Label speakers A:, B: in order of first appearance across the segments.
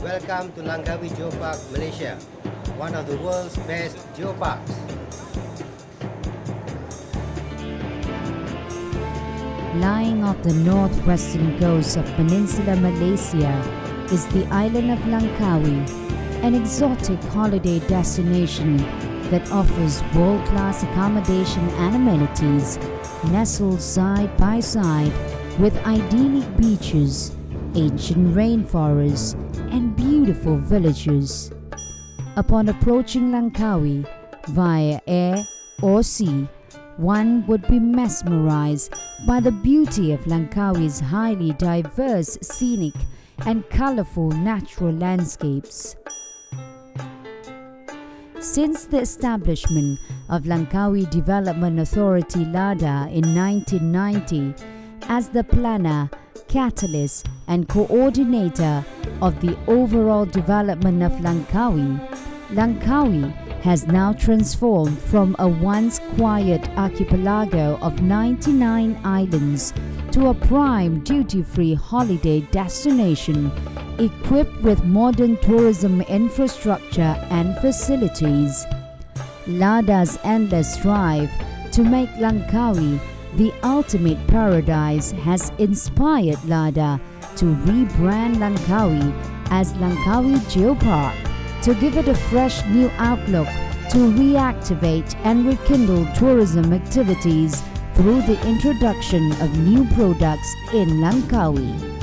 A: Welcome to Langkawi Geopark, Malaysia, one of the world's best geoparks.
B: Lying off the northwestern coast of Peninsular Malaysia is the island of Langkawi, an exotic holiday destination that offers world-class accommodation and amenities, nestled side by side with idyllic beaches, ancient rainforests, and beautiful villages. Upon approaching Langkawi via air or sea, one would be mesmerized by the beauty of Langkawi's highly diverse scenic and colorful natural landscapes. Since the establishment of Langkawi Development Authority LADA in 1990 as the planner, catalyst and coordinator of the overall development of Langkawi, Langkawi has now transformed from a once quiet archipelago of 99 islands to a prime duty-free holiday destination equipped with modern tourism infrastructure and facilities. LADA's endless drive to make Langkawi the ultimate paradise has inspired LADA to rebrand Langkawi as Langkawi Geopark, to give it a fresh new outlook, to reactivate and rekindle tourism activities through the introduction of new products in Langkawi.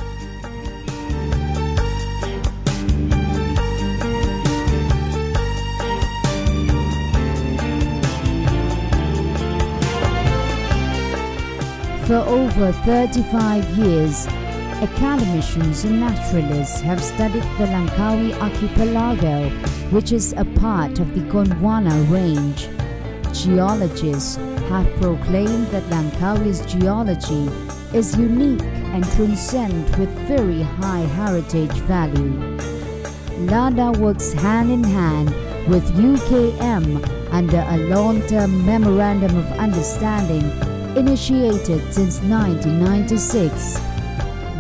B: For over 35 years, academicians and naturalists have studied the Langkawi archipelago, which is a part of the Gondwana range. Geologists have proclaimed that Langkawi's geology is unique and transcends with very high heritage value. LADA works hand in hand with UKM under a long-term Memorandum of Understanding initiated since 1996.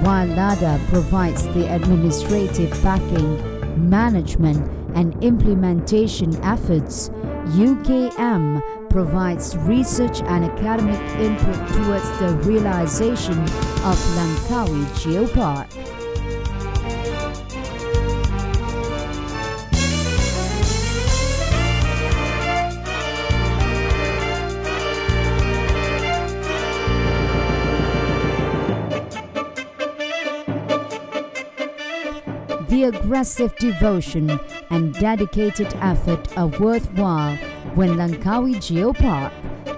B: While LADA provides the administrative backing, management and implementation efforts, UKM provides research and academic input towards the realization of Langkawi Geopark. The aggressive devotion and dedicated effort are worthwhile when Langkawi Geopark,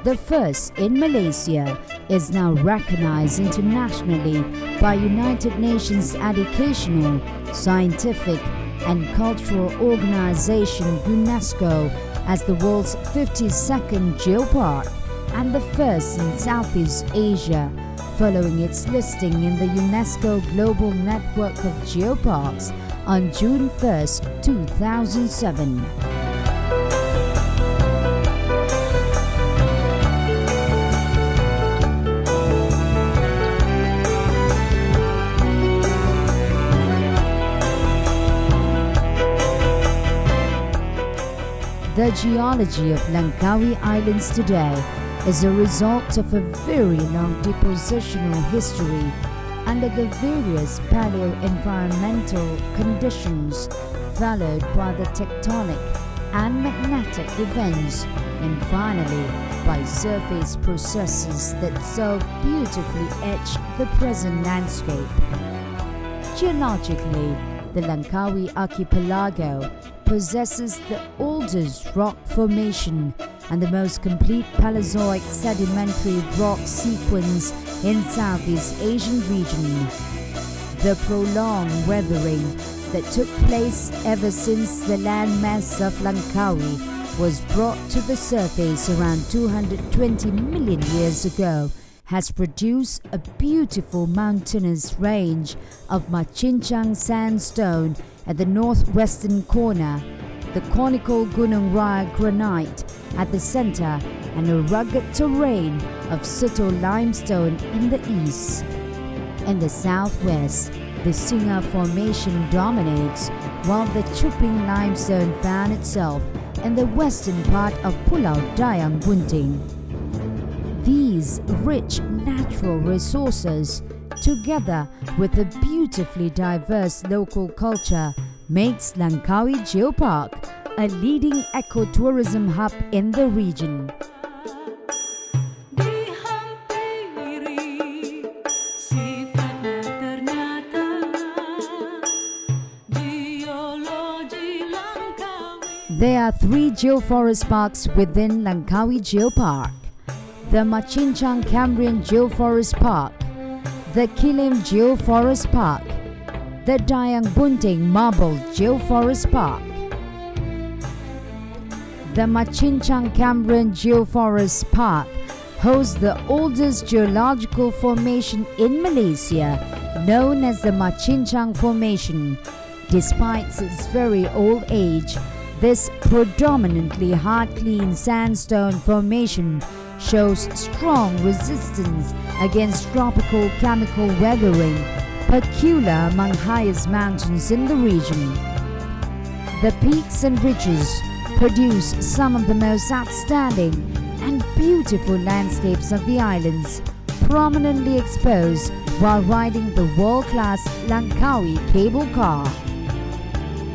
B: the first in Malaysia, is now recognized internationally by United Nations Educational, Scientific and Cultural Organization UNESCO as the world's 52nd geopark and the first in Southeast Asia, following its listing in the UNESCO Global Network of Geoparks on June 1, 2007. The geology of Langkawi Islands today is a result of a very long depositional history under the various paleo-environmental conditions followed by the tectonic and magnetic events, and finally by surface processes that so beautifully etch the present landscape. Geologically, the Langkawi archipelago possesses the oldest rock formation and the most complete Paleozoic sedimentary rock sequence in Southeast Asian region. The prolonged weathering that took place ever since the landmass of Langkawi was brought to the surface around 220 million years ago has produced a beautiful mountainous range of Machincang sandstone at the northwestern corner, the conical Gunung Raya granite at the center, and a rugged terrain of Soto limestone in the east. In the southwest, the Singa Formation dominates, while the Chuping Limestone found itself in the western part of Pulau Dayang Bunting. These rich natural resources, together with a beautifully diverse local culture, makes Langkawi Geopark a leading ecotourism hub in the region. There are 3 geoforest parks within Langkawi Geopark: the Machinchang Cambrian Geoforest Park, the Kilim Geoforest Park, the Dayang Bunting Marble Geoforest Park. The Machinchang Cambrian Geoforest Park hosts the oldest geological formation in Malaysia, known as the Machinchang Formation. Despite its very old age, this predominantly hard-clean sandstone formation shows strong resistance against tropical chemical weathering, peculiar among highest mountains in the region. The peaks and ridges produce some of the most outstanding and beautiful landscapes of the islands, prominently exposed while riding the world-class Langkawi cable car.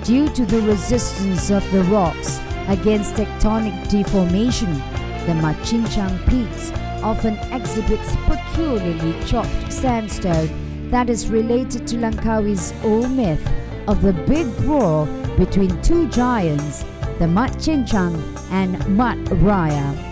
B: Due to the resistance of the rocks against tectonic deformation, the Machinchang peaks often exhibits peculiarly chopped sandstone that is related to Langkawi's old myth of the big brawl between 2 giants, the Machinchang and Mat Raya.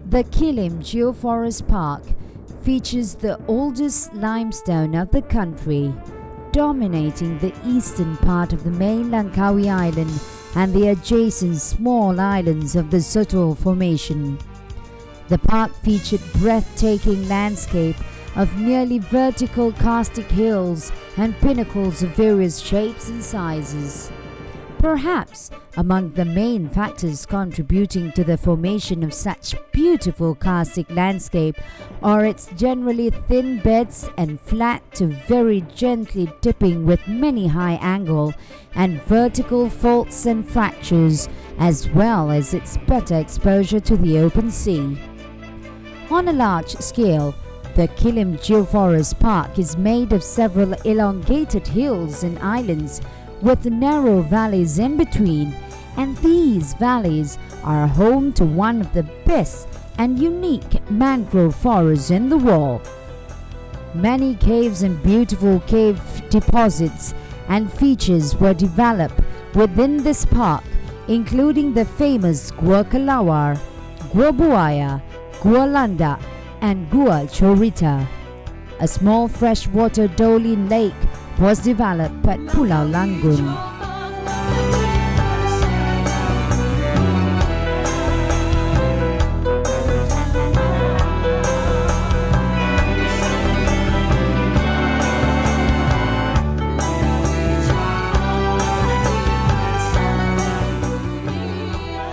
B: The Kilim Geoforest Park features the oldest limestone of the country, dominating the eastern part of the main Langkawi Island and the adjacent small islands of the Soto Formation. The park featured breathtaking landscape of nearly vertical karstic hills and pinnacles of various shapes and sizes. Perhaps among the main factors contributing to the formation of such beautiful karstic landscape are its generally thin beds and flat to very gently dipping with many high angle and vertical faults and fractures, as well as its better exposure to the open sea. On a large scale, the Kilim Geoforest Park is made of several elongated hills and islands with narrow valleys in between, and these valleys are home to one of the best and unique mangrove forests in the world. Many caves and beautiful cave deposits and features were developed within this park, including the famous Gua Kelawar, Gua Buaya, Gua Landak, and Gua Chorita. A small freshwater Dolin lake was developed at Pulau Langgun.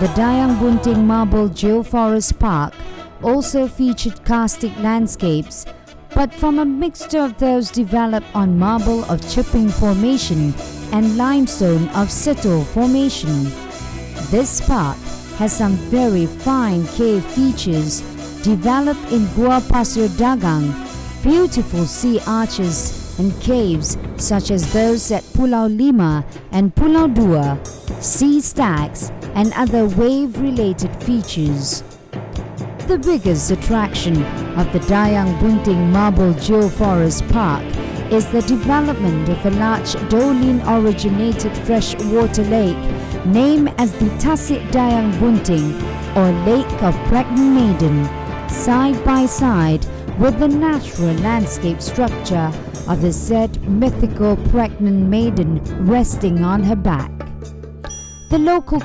B: The Dayang Bunting Marble Geoforest Park also featured karstic landscapes, but from a mixture of those developed on marble of Chuping Formation and limestone of Soto Formation. This park has some very fine cave features developed in Gua Pasir Dagang, beautiful sea arches and caves such as those at Pulau Lima and Pulau Dua, sea stacks and other wave-related features. The biggest attraction of the Dayang Bunting Marble Geoforest Park is the development of a large Dolin-originated freshwater lake named as the Tasik Dayang Bunting, or Lake of Pregnant Maiden, side by side with the natural landscape structure of the said mythical pregnant maiden resting on her back. The local